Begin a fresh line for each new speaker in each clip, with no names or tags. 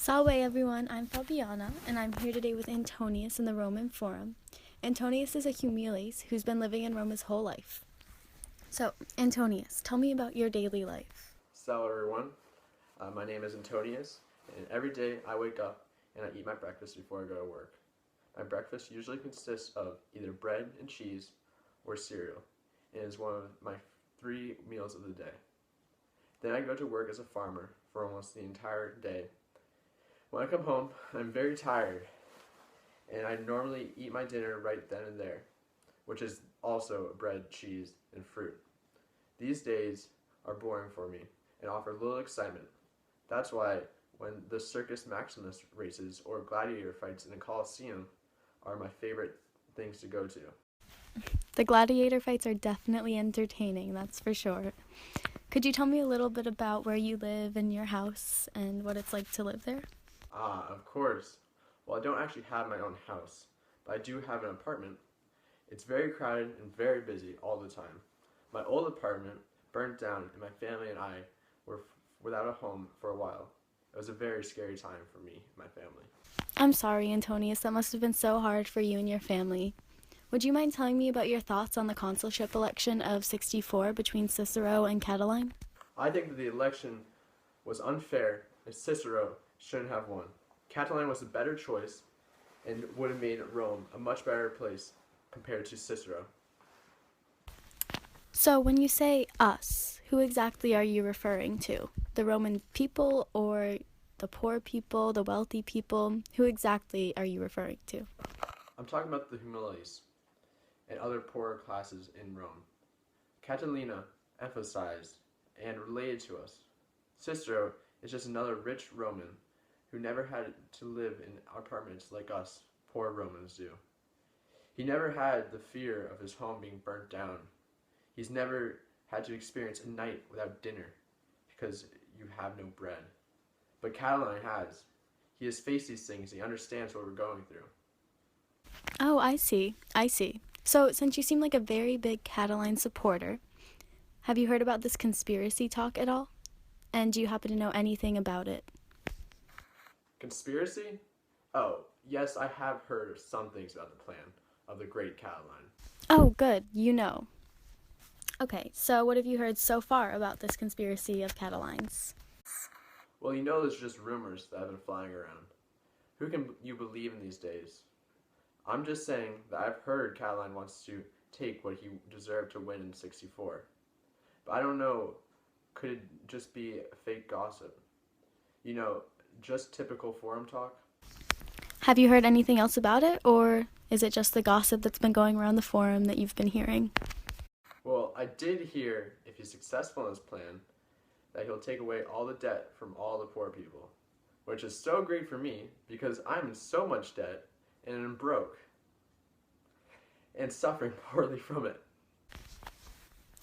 Salve everyone, I'm Fabiana, and I'm here today with Antonius in the Roman Forum. Antonius is a Humulese who's been living in Rome his whole life. So, Antonius, tell me about your daily life.
Hello everyone, my name is Antonius, and every day I wake up and I eat my breakfast before I go to work. My breakfast usually consists of either bread and cheese or cereal, and is one of my 3 meals of the day. Then I go to work as a farmer for almost the entire day. When I come home, I'm very tired, and I normally eat my dinner right then and there, which is also bread, cheese, and fruit. These days are boring for me and offer little excitement. That's why when the Circus Maximus races or gladiator fights in a coliseum are my favorite things to go to.
The gladiator fights are definitely entertaining, that's for sure. Could you tell me a little bit about where you live and your house and what it's like to live there?
Of course. Well, I don't actually have my own house, but I do have an apartment. It's very crowded and very busy all the time. My old apartment burned down and my family and I were without a home for a while. It was a very scary time for me and my family.
I'm sorry, Antonius, that must have been so hard for you and your family. Would you mind telling me about your thoughts on the consulship election of 64 between Cicero and Cataline?
I think that the election was unfair and Cicero shouldn't have won. Catiline was a better choice and would have made Rome a much better place compared to Cicero.
So when you say us, who exactly are you referring to? The Roman people or the poor people, the wealthy people? Who exactly are you referring to?
I'm talking about the Humulese and other poorer classes in Rome. Catalina emphasized and related to us. Cicero is just another rich Roman who never had to live in apartments like us poor Romans do. He never had the fear of his home being burnt down. He's never had to experience a night without dinner because you have no bread. But Cataline has. He has faced these things and he understands what we're going through.
Oh, I see. So since you seem like a very big Cataline supporter, have you heard about this conspiracy talk at all? And do you happen to know anything about it?
Conspiracy? Oh, yes, I have heard of some things about the plan of the great Cataline.
Oh, good. You know. Okay, so what have you heard so far about this conspiracy of Cataline's?
Well, you know there's just rumors that have been flying around. Who can you believe in these days? I'm just saying that I've heard Cataline wants to take what he deserved to win in 64. But I don't know, could it just be fake gossip? You know, just typical forum talk?
Have you heard anything else about it, or is it just the gossip that's been going around the forum that you've been hearing?
Well, I did hear, if he's successful in his plan, that he'll take away all the debt from all the poor people. Which is so great for me, because I'm in so much debt, and I'm broke, and suffering poorly from it.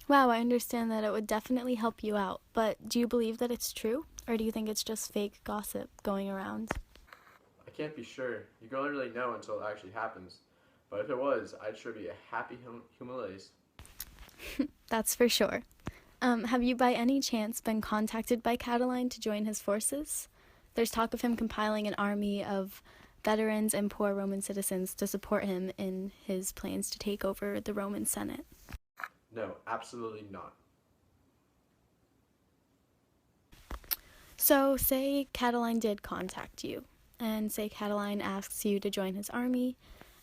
Wow, I understand that it would definitely help you out, but do you believe that it's true, or do you think it's just fake gossip going around?
I can't be sure. You can only really know until it actually happens. But if it was, I'd sure be a happy Humulese.
That's for sure. Have you by any chance been contacted by Cataline to join his forces? There's talk of him compiling an army of veterans and poor Roman citizens to support him in his plans to take over the Roman Senate.
No, absolutely not.
So, say Cataline did contact you, and say Cataline asks you to join his army,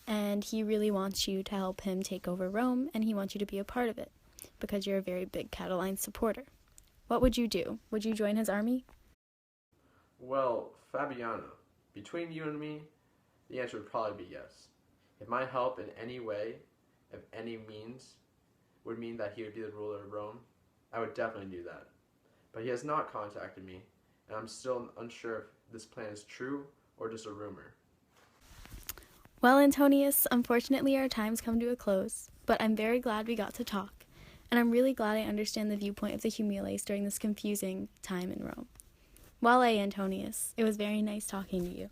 and he really wants you to help him take over Rome, and he wants you to be a part of it, because you're a very big Cataline supporter. What would you do? Would you join his army?
Well, Fabiana, between you and me, the answer would probably be yes. If my help in any way, of any means, would mean that he would be the ruler of Rome, I would definitely do that. But he has not contacted me, and I'm still unsure if this plan is true or just a rumor.
Well, Antonius, unfortunately our time's come to a close, but I'm very glad we got to talk, and I'm really glad I understand the viewpoint of the Humulese during this confusing time in Rome. Well, Antonius, it was very nice talking to you.